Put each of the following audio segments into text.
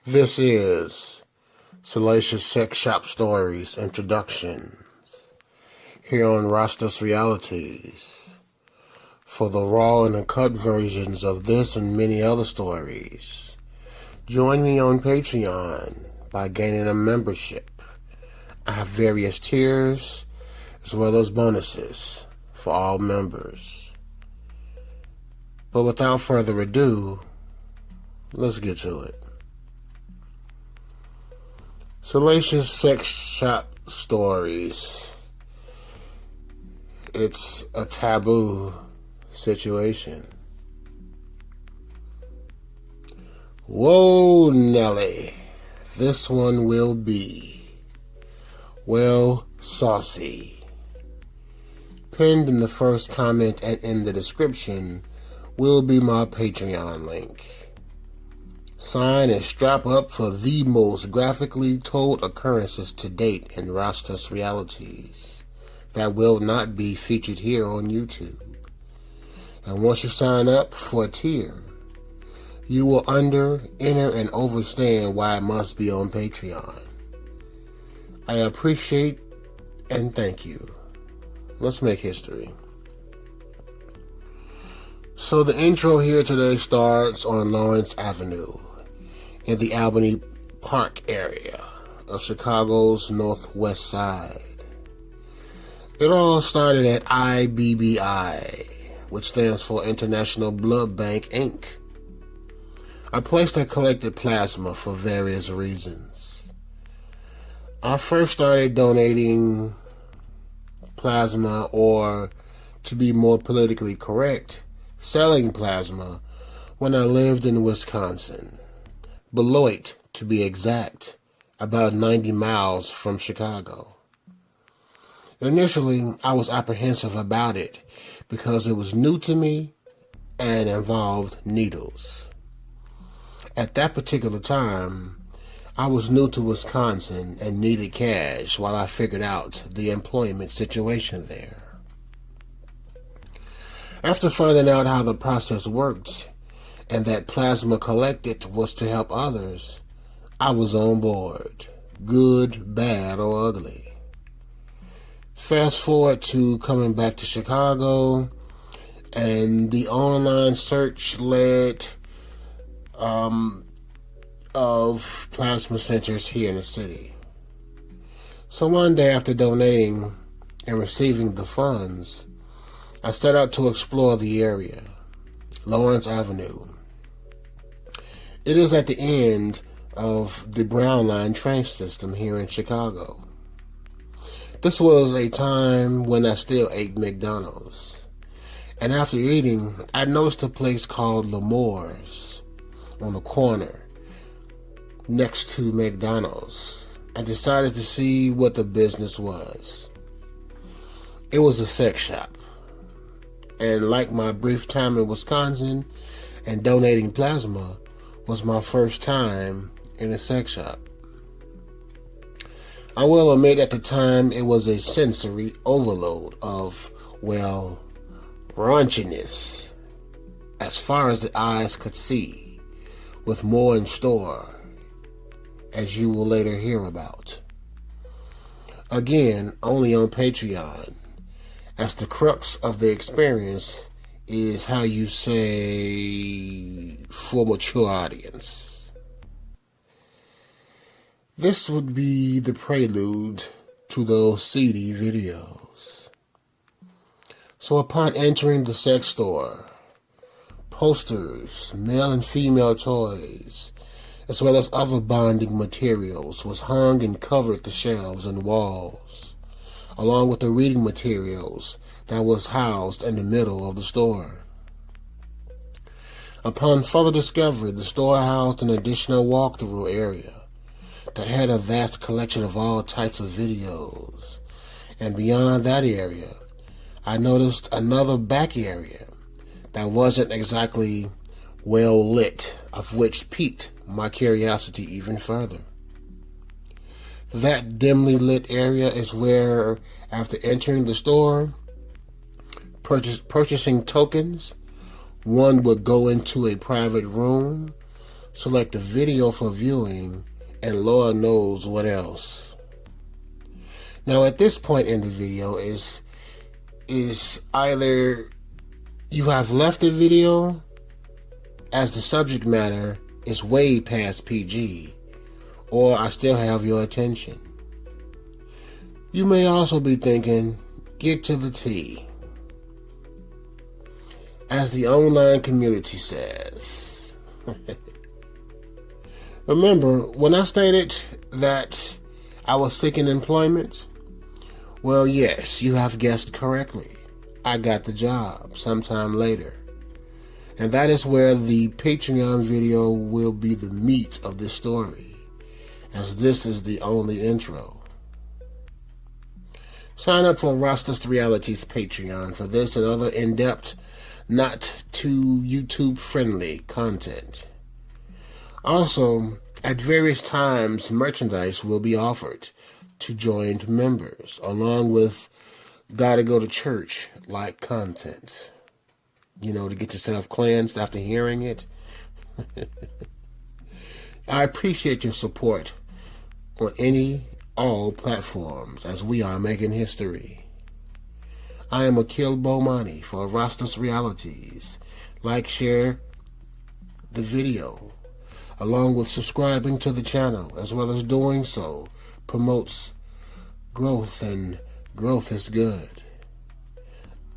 This is Salacious Sex Shop Stories Introductions here on Rastas Realities for the raw and uncut versions of this and many other stories. Join me on Patreon by gaining a membership. I have various tiers as well as bonuses for all members. But without further ado, let's get to it. Salacious Sex Shop Stories. It's a taboo situation. Whoa, Nelly. This one will be, well, saucy. Pinned in the first comment and in the description will be my Patreon link. Sign and strap up for the most graphically told occurrences to date in Rastas Realities that will not be featured here on YouTube. And once you sign up for a tier, you will enter, and understand why it must be on Patreon. I appreciate and thank you. Let's make history. So the intro here today starts on Lawrence Avenue in the Albany Park area of Chicago's northwest side. It all started at IBBI, which stands for International Blood Bank, Inc., a place that collected plasma for various reasons. I first started donating plasma, or to be more politically correct, selling plasma, when I lived in Wisconsin. Beloit, to be exact, about 90 miles from Chicago. Initially, I was apprehensive about it because it was new to me and involved needles. At that particular time, I was new to Wisconsin and needed cash while I figured out the employment situation there. After finding out how the process worked, and that plasma collected was to help others, I was on board, good, bad, or ugly. Fast forward to coming back to Chicago, and the online search led of plasma centers here in the city. So one day after donating and receiving the funds, I set out to explore the area. Lawrence Avenue. It is at the end of the Brown Line train system here in Chicago. This was a time when I still ate McDonald's. And after eating, I noticed a place called L'Amour's on the corner next to McDonald's. I decided to see what the business was. It was a sex shop. And like my brief time in Wisconsin and donating plasma was my first time in a sex shop. I will admit at the time it was a sensory overload of, well, raunchiness as far as the eyes could see, with more in store, as you will later hear about. Again, only on Patreon, as the crux of the experience is how you say for mature audience. This would be the prelude to those seedy videos. So upon entering the sex store, posters, male and female toys, as well as other bonding materials was hung and covered the shelves and walls, along with the reading materials that was housed in the middle of the store. Upon further discovery, the store housed an additional walkthrough area that had a vast collection of all types of videos. And beyond that area, I noticed another back area that wasn't exactly well lit, of which piqued my curiosity even further. That dimly lit area is where, after entering the store, purchasing tokens, one would go into a private room select a video for viewing, and Lord knows what else. Now at this point in the video is either you have left the video as the subject matter is way past PG, or I still have your attention. You may also be thinking, get to the T. As the online community says. Remember, when I stated that I was seeking employment, well, yes, you have guessed correctly. I got the job sometime later. And that is where the Patreon video will be the meat of the story, as this is the only intro. Sign up for Rastas Reality's Patreon for this and other in-depth, not too YouTube-friendly content. Also, at various times, merchandise will be offered to joined members, along with gotta go to church like content. You know, to get yourself cleansed after hearing it. I appreciate your support on all platforms as we are making history. I am Akil Bomani for Rastas Realities. Like, share the video, along with subscribing to the channel, as well as doing so promotes growth, and growth is good.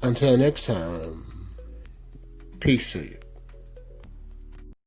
Until next time, peace to you.